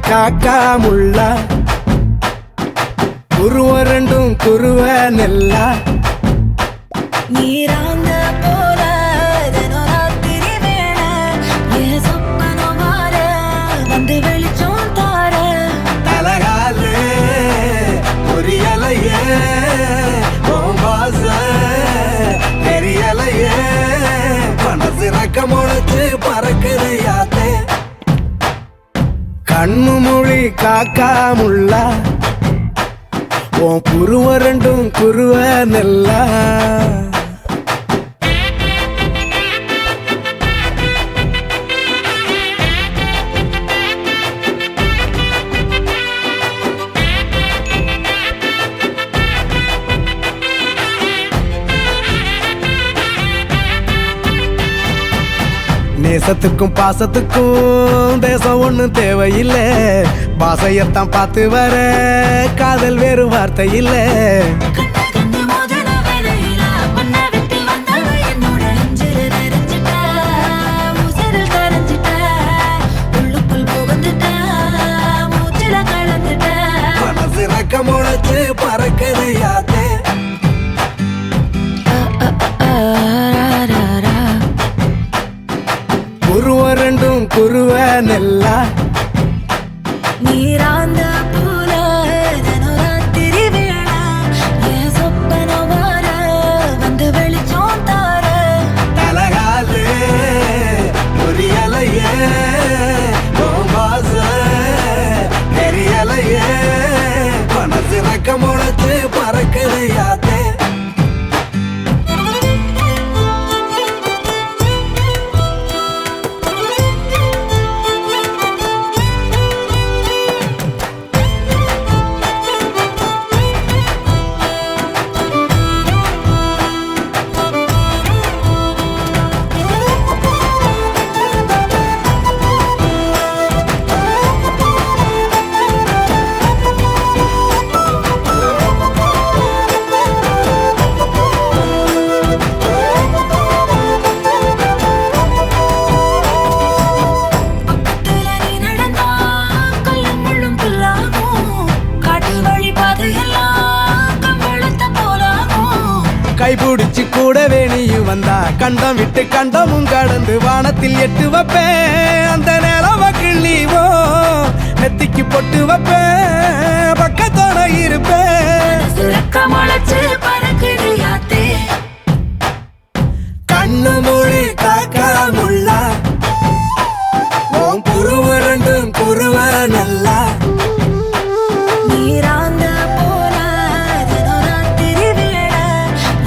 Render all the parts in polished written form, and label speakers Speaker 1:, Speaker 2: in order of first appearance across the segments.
Speaker 1: காக்கா முள்ளா குருவ ரெண்டும் குருவ நெல்லா
Speaker 2: நீராந்த போல ராத்திரி வேண ஏ சொப்பனோ மாற வந்து வெளிச்சம் தார
Speaker 1: தலகாலே புரியலையே பாச தெரியலையே மனசு ரக்க முளைச்சு பறக்குதையாத்தே கண்ணு மொழி காக்கா முள்ளா உன் குருவ ரெண்டும் குருவ நெல்லா நேசத்துக்கும் பாசத்துக்கும் தேசம் ஒண்ணும் தேவையில்லை பாசையத்தான் பார்த்து வர காதல் வேறு வார்த்தை இல்லை மனசு ரக்க முளைச்சு பறக்குது யாத்தே குருவ ரெண்டும் குருவ நெல்லா
Speaker 2: நீராந்த போல ராத்திரி வேண ஏ சொப்பனோ மாற வந்து வெளிச்சம் தார
Speaker 1: தலகாலே புரியலையே பாச தெரியலையே மனசு ரக்க முளைச்சு பறக்குது யாத்தே கைபிடிச்சு கூடவே நீயும் வந்தா கண்டம் விட்டு கண்டமும் கடந்து வானத்தில் எட்டு வைப்பேன் அந்த நிலவ கிள்ளிவோ நெத்திக்கு பொட்டு வைப்பேன் பக்கத்தோட இருப்பேன் கண்ணு மொழி காக்கா முள்ளா உன் குருவ ரெண்டும் குருவ நல்லா
Speaker 2: நீராந்த போல ராத்திரி வேண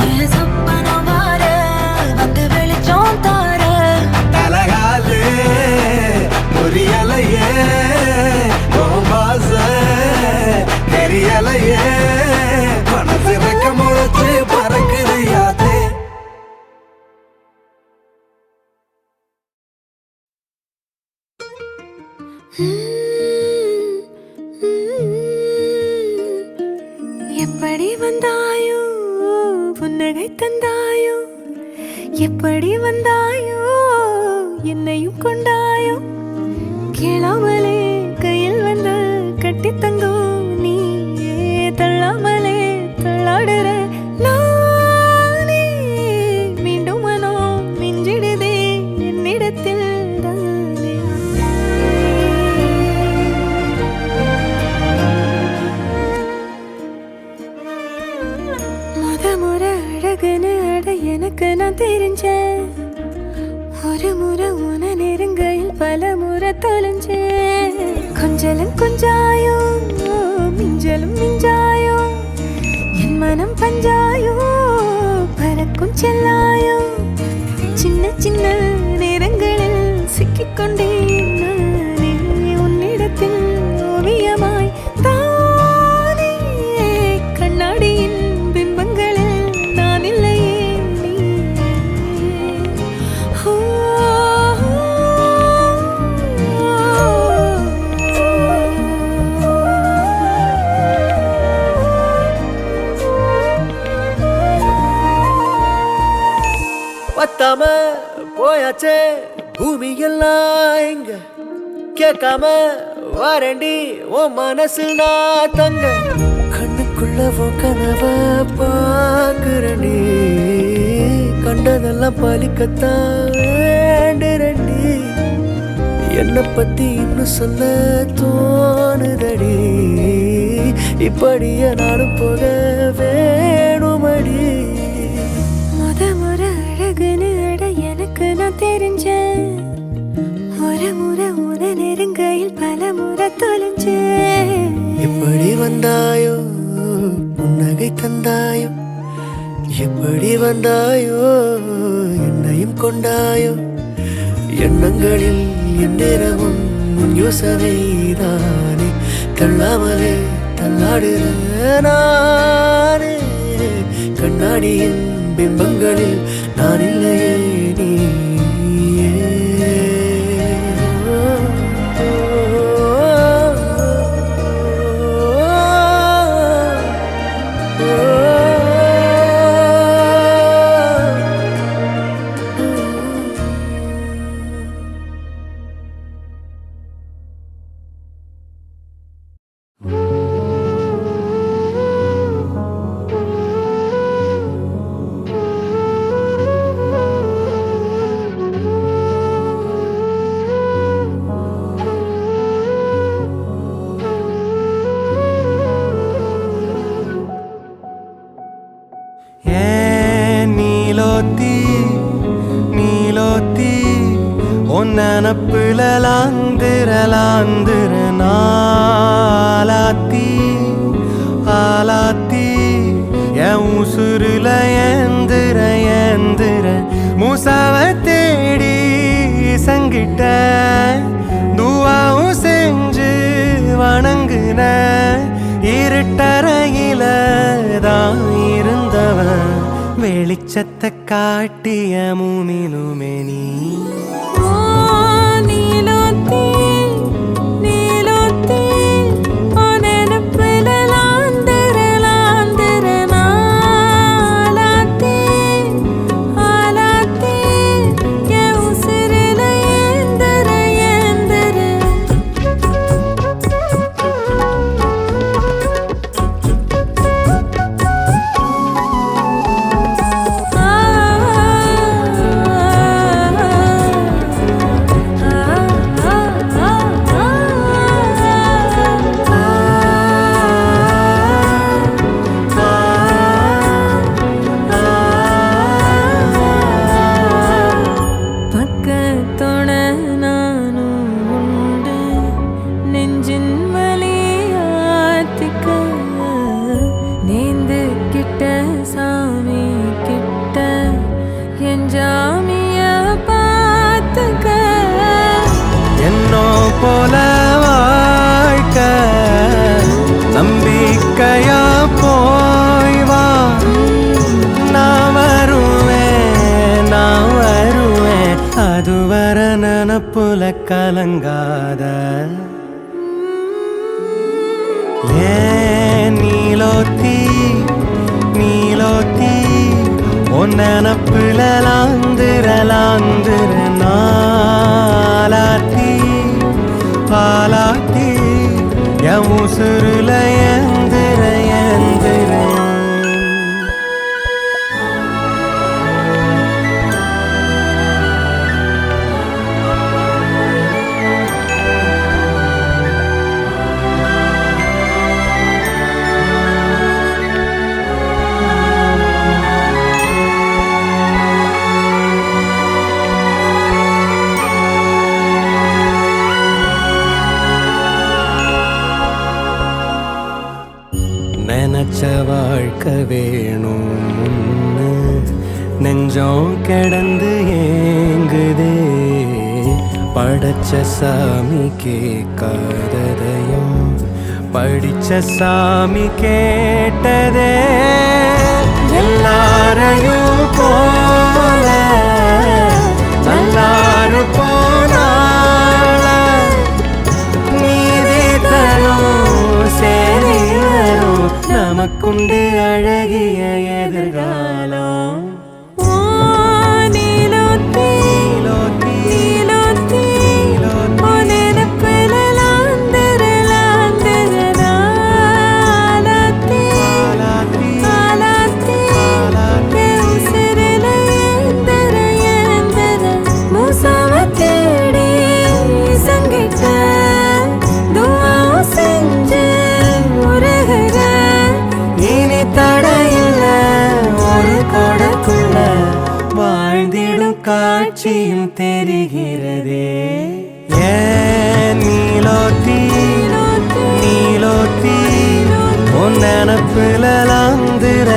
Speaker 2: ஏ சொப்பனோ மாற வந்து வெளிச்சம் தார
Speaker 1: தலகாலே புரியலையே பாச தெரியலையே மனசு ரக்க முளைச்சு பறக்குது யாத்தே
Speaker 2: எப்படி வந்தாயோ புன்னகை தந்தாயோ எப்படி வந்தாயோ என்னையும் கொண்டாயோ கேளாமலே கையில் வந்து கட்டி தங்கும் நீ தள்ளாமலே தள்ளாடுற நானே மீண்டும் மனம் மிஞ்சிடுதே என்னிடத்தில் எனக்கு நான் தெரிஞ்சேன் ஒரு முறை உன நெருங்கையில் பல முறை தொலைஞ்சேன் கொஞ்சலும் கொஞ்சாயோ மிஞ்சலும் மிஞ்சாயோ என் மனம் பஞ்சாயோ பறக்கும் செல்லாயோ சின்ன சின்ன நேரங்களில் சிக்கிக்கொண்டேன் நானே உன்னிடத்தில் ஓவியமாய் தானே கண்ணாடியின் பிம்பங்களில் நான் இல்லையே
Speaker 3: பத்தாம போயாச்சே பூமி எல்லாம் இங்க கேட்காம வாரண்டி உன் மனசு நான் தங்க கண்ணுக்குள்ள உன் கனவ பாக்குறண்டி கண்டதெல்லாம் பலிக்கத்தான் வேண்டுறண்டி என்னை பத்தி இன்னும் சொல்ல தோணுதடி இப்படியே நானும் போக வேணுமடி
Speaker 2: முறை அழகுன்னு அட எனக்கு நான் தெரிஞ்சேன் ஒரு முறை உன நெருங்கையில் பல முறை தொலைஞ்சேன்
Speaker 3: எப்படி வந்தாயோ புன்னகை தந்தாயோ எப்படி வந்தாயோ என்னையும் கொண்டாயோ எண்ணங்களில் எந்நேரமும் யோசனைதானே தள்ளாமலே தள்ளாடுற நானே கண்ணாடியின் பிம்பங்களில் நான் இல்லையே நீயே
Speaker 1: நனப்புல லாந்திர நாளாத்தி ஆலாத்தி என் உசுருல ஏந்திர மூசாவ தேடி சங்கிட்ட துவாவும் செஞ்சு வணங்குன இருட்டறையில தான் இருந்தவன் வெளிச்சத்தை காட்டிய மூமினுமே நீ போல வாழ்க்க நம்பிக்கையா போய் வா நான் வருவேன் அதுவர நனப்புல கலங்காத ஏன் நீலோத்தி உன் நனப்புல லாந்திர நாளாத்தி பாலாத்தி என் உசுருல ஏந்திர நினைச்ச வாழ்க்கை வேணும் முன்னு நெஞ்சம் கிடந்து ஏங்குதே படைச்ச சாமி கேட்காததையும் படிச்ச சாமி கேட்டதே எல்லாரையும் போல நல்லாரு போனால நீதி தரும் சேரி வரும் நமக்குண்டு அழகிய எதிர்காலம்
Speaker 2: நீலோத்தி
Speaker 3: உச்சியும் தெரிகிறதே ஏன் நீலோத்தி நீலோத்தி உன் நினப்புல லாந்திர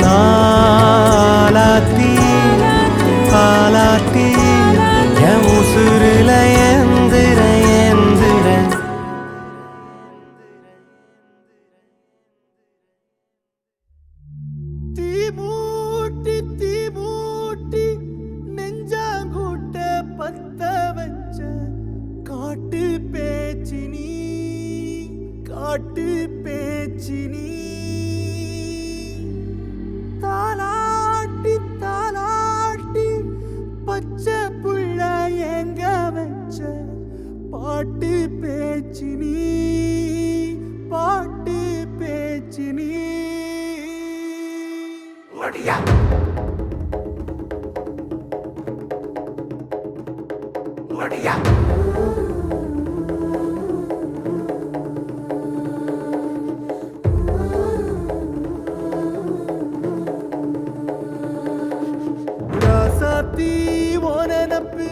Speaker 3: நாளாத்தி பாலாத்தி என் உசுருல எந்திர
Speaker 1: தீ மூட்டி நெஞ்சாங்கூட்ட பத்த வச்ச காட்டு பேச்சு நீ தாலாட்டி பச்சை புள்ள எங்க வச்ச பாட்டு பேச்சு நீ வடியா ராசாத்தி ஓனப்பு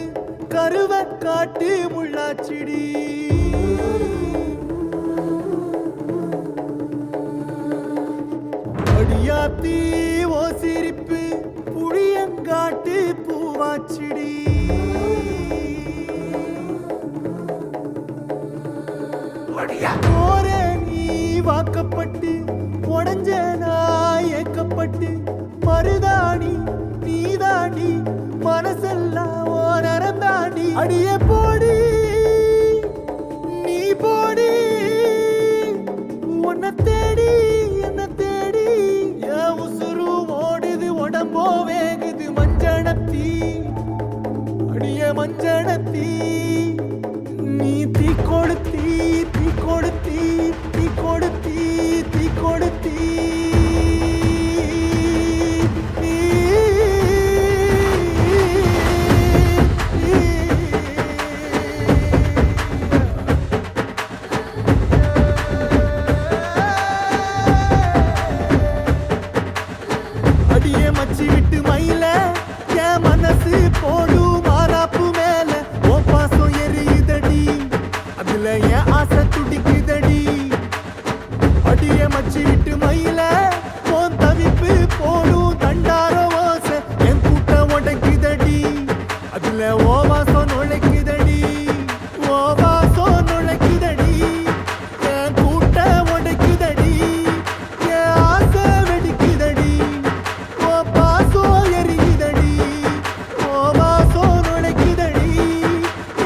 Speaker 1: கருவ காட்டு முள்ளாச்சிடி அடியாத்தி ஓ சிரிப்பு புளியங்காட்டு பூவாச்சிடி போற நீ வாக்கப்பட்டு உடஞ்ச நாய் ஏக்கப்பட்டு மருதாணி நீதாண்டி மனசெல்லாம் ஓ நரந்தாண்டி அடியே போடி நீ போடி உன்னை தேடி என்ன தேடி என் உசுரு ஓடுது உடம்போ வேகுது மஞ்சனத்தி அடிய மஞ்சனத்தி நீ தீ கொடுத்தி அடியே மச்சி விட்டு மயில என் மனசு போடு மாறாப்பு மேல ஓ பாசம் எரியுதடி அதுல என் ஆசை துடிக்குதடி அடியே மச்சி விட்டு மயில போன் தவிப்பு போடும் தண்டார ஓசை என் கூட்டம் உடைக்குதடி அதுல ஓ வாசம் நுழைக்குதடி என் கூட்டம் உடைக்குதடி என் ஆசை வெடிக்குதடி ஓ பாசம் எரியுதடி ஓ வாசம் நுழைக்குதடி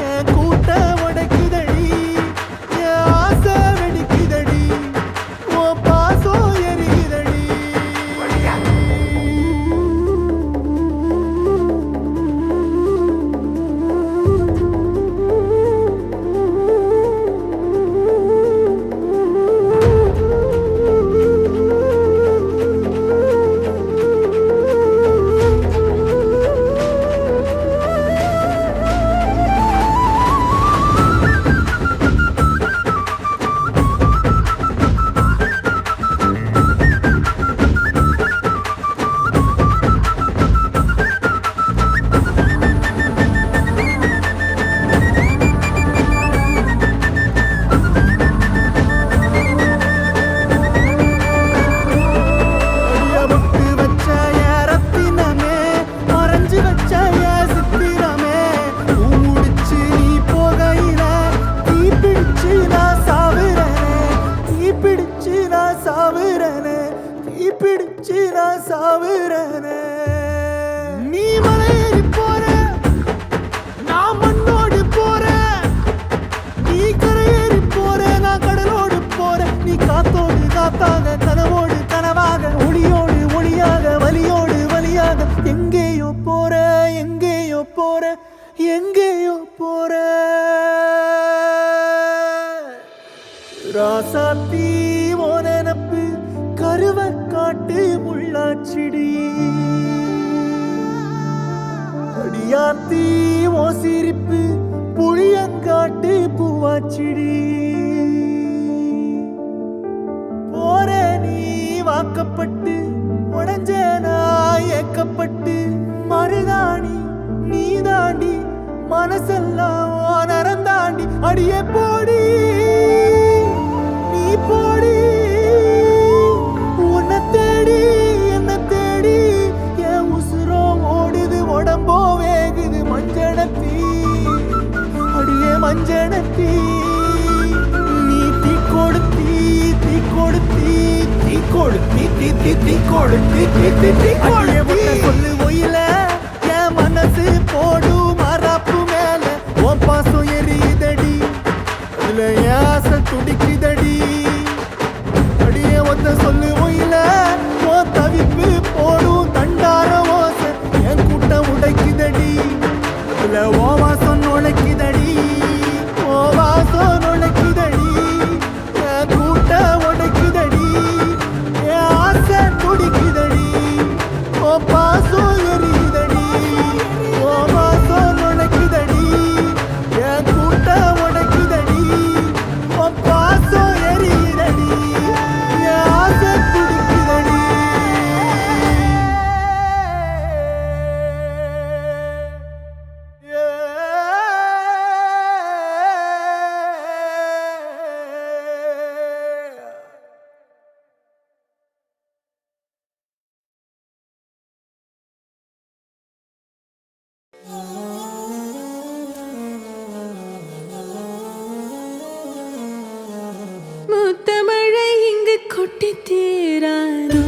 Speaker 1: என் கூட்டம் உடைக்குதடி என் ஆசை வெடிக்குதடி ஓ பாசம் எரியுதடி அடியபுட்டு வச்ச என் ரத்தினமே மறைஞ்சு வச்ச என் சித்திரமே பூ முடிச்சு நீ போகையில தீ பிடிச்சு நான் சாவுறனே நீ மலையேறி போற நான் மண்ணோடு போறேன் நீ கரையேறி போற நான் கடலோடு போறேன் நீ காத்தோடு காத்தாக கனவோடு கனவாக ஒளியோடு ஒளியாக வலியோடு வலியாக எங்கேயோ போற ராசாத்தி ஓ நினப்பு கருவ காட்டு முள்ளாச்சிடி அடியாத்தி ஓ சிரிப்பு புளியங்காட்டு பூவாச்சிடி போற நீ வாக்கப்பட்டு உடஞ்ச நாய் ஏக்கப்பட்டு மருதாணி
Speaker 3: மனசெல்லாம் நரந்தாண்டி அடியே போடி நீ போடி உன்னை தேடி என்ன தேடி என் உசுரோ ஓடுது உடம்போ வேகுது மஞ்சனத்தி அடியே மஞ்சனத்தி நீ தீ கொடுத்தி தீ கொடுத்தி தீ கொடுத்தி தீ தீ தீ கொடுத்தி தீ தீ தீ கொடுத்தி சொல்லு ஒயில என் மனசு போடு மரப்பு மேல உன் பாசம் எரியுதடி அதுல என் ஆசை துடிக்குதடி அடியே ஒத்த சொல்லு ஒயில உன் தவிப்பு போடும் தண்டார ஓசை என் கூட்டம் உடைக்குதடி அதுல ஓ வாசம் நுழைக்குதடி ஓ வாசம் நுழைக்குதடி என் கூட்டம் உடைக்குதடி என் ஆசை துடிக்குதடி ஓ பாசம் எரியுதடி ஓ வாசம் நுழைக்குதடி என் கூட்டம் உடைக்குதடி ஓ பாசம் எரியுதடி என் ஆசை துடிக்குதடி
Speaker 2: முத்தமழை இங்கு கொட்டி தீராது